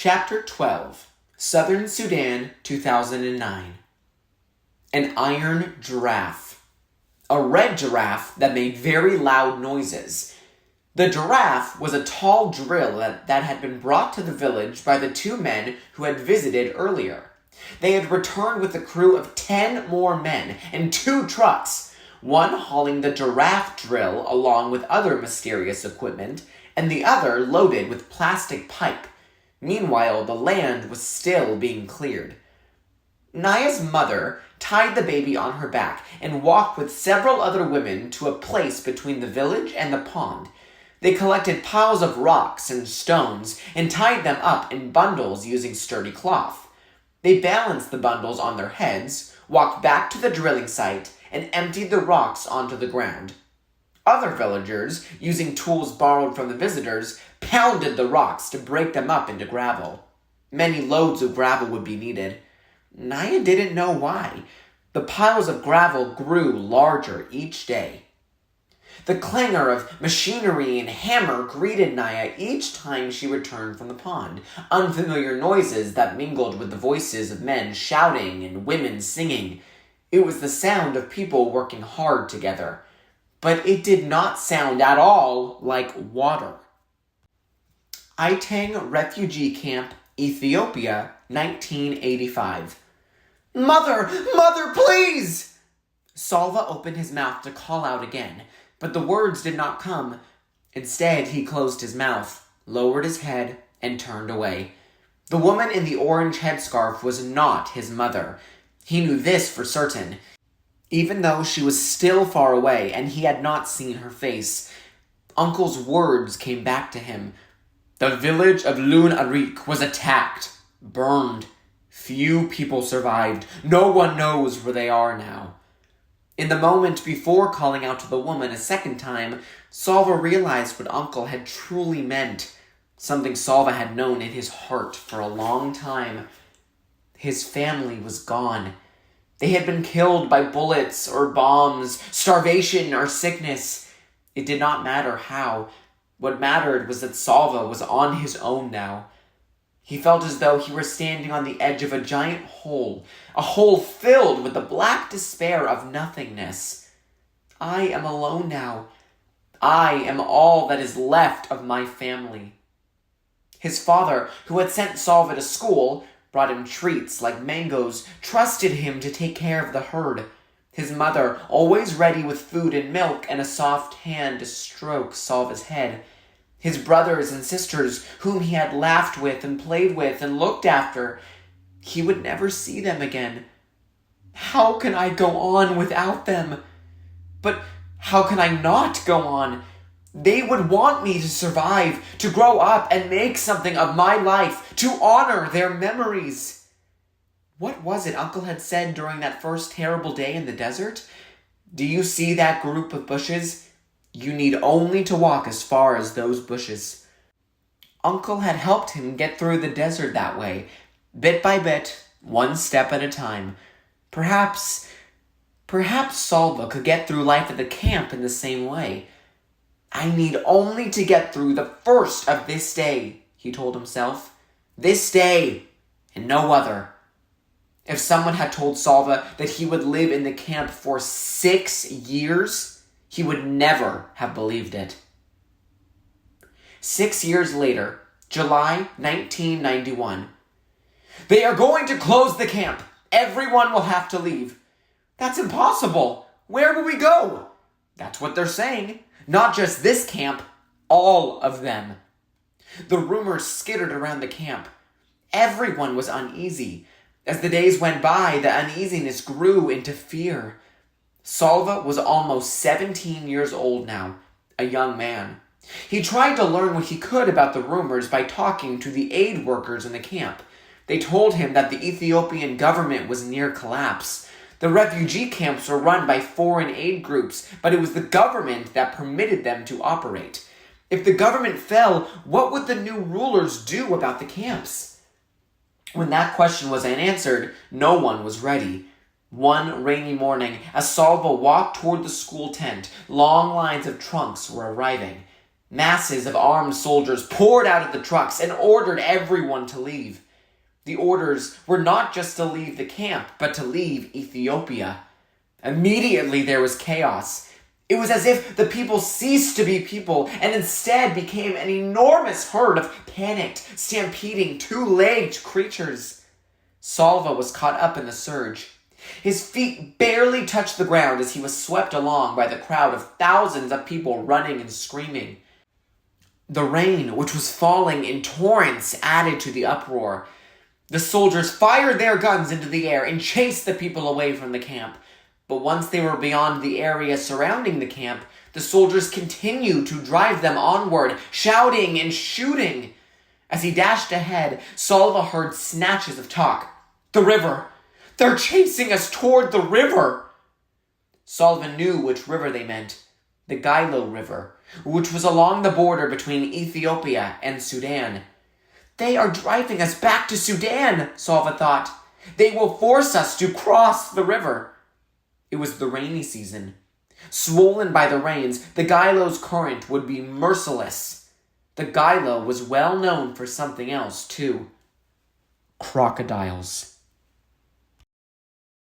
Chapter 12, Southern Sudan, 2009. An iron giraffe. A red giraffe that made very loud noises. The giraffe was a tall drill that had been brought to the village by the two men who had visited earlier. They had returned with a crew of 10 more men and 2 trucks, one hauling the giraffe drill along with other mysterious equipment, and the other loaded with plastic pipe. Meanwhile, the land was still being cleared. Naya's mother tied the baby on her back and walked with several other women to a place between the village and the pond. They collected piles of rocks and stones and tied them up in bundles using sturdy cloth. They balanced the bundles on their heads, walked back to the drilling site, and emptied the rocks onto the ground. Other villagers, using tools borrowed from the visitors, pounded the rocks to break them up into gravel. Many loads of gravel would be needed. Naya didn't know why. The piles of gravel grew larger each day. The clangor of machinery and hammer greeted Naya each time she returned from the pond, unfamiliar noises that mingled with the voices of men shouting and women singing. It was the sound of people working hard together, but it did not sound at all like water. Itang Refugee Camp, Ethiopia, 1985. Mother, please! Salva opened his mouth to call out again, but the words did not come. Instead, he closed his mouth, lowered his head, and turned away. The woman in the orange headscarf was not his mother. He knew this for certain, even though she was still far away and he had not seen her face. Uncle's words came back to him. The village of Lun Arik was attacked, burned. Few people survived. No one knows where they are now. In the moment before calling out to the woman a second time, Salva realized what Uncle had truly meant, something Salva had known in his heart for a long time. His family was gone. They had been killed by bullets or bombs, starvation or sickness. It did not matter how. What mattered was that Salva was on his own now. He felt as though he were standing on the edge of a giant hole, a hole filled with the black despair of nothingness. I am alone now. I am all that is left of my family. His father, who had sent Salva to school, brought him treats like mangoes, trusted him to take care of the herd. His mother, always ready with food and milk and a soft hand to stroke Salva's head. His brothers and sisters, whom he had laughed with and played with and looked after, he would never see them again. How can I go on without them? But how can I not go on? They would want me to survive, to grow up and make something of my life, to honor their memories. What was it Uncle had said during that first terrible day in the desert? Do you see that group of bushes? You need only to walk as far as those bushes. Uncle had helped him get through the desert that way, bit by bit, one step at a time. Perhaps Salva could get through life at the camp in the same way. I need only to get through the first of this day, he told himself. This day, and no other. If someone had told Salva that he would live in the camp for 6 years, he would never have believed it. 6 years later, July 1991. They are going to close the camp. Everyone will have to leave. That's impossible. Where will we go? That's what they're saying. Not just this camp, all of them. The rumors skittered around the camp. Everyone was uneasy. As the days went by, the uneasiness grew into fear. Salva was almost 17 years old now, a young man. He tried to learn what he could about the rumors by talking to the aid workers in the camp. They told him that the Ethiopian government was near collapse. The refugee camps were run by foreign aid groups, but it was the government that permitted them to operate. If the government fell, what would the new rulers do about the camps? When that question was unanswered, no one was ready. One rainy morning, as Salva walked toward the school tent, long lines of trunks were arriving. Masses of armed soldiers poured out of the trucks and ordered everyone to leave. The orders were not just to leave the camp, but to leave Ethiopia. Immediately there was chaos. It was as if the people ceased to be people and instead became an enormous herd of panicked, stampeding, two-legged creatures. Salva was caught up in the surge. His feet barely touched the ground as he was swept along by the crowd of thousands of people running and screaming. The rain, which was falling in torrents, added to the uproar. The soldiers fired their guns into the air and chased the people away from the camp. But once they were beyond the area surrounding the camp, the soldiers continued to drive them onward, shouting and shooting. As he dashed ahead, Salva heard snatches of talk. The river! They're chasing us toward the river! Salva knew which river they meant. The Gilo River, which was along the border between Ethiopia and Sudan. They are driving us back to Sudan, Salva thought. They will force us to cross the river. It was the rainy season. Swollen by the rains, the Gilo's current would be merciless. The Gilo was well known for something else, too. Crocodiles.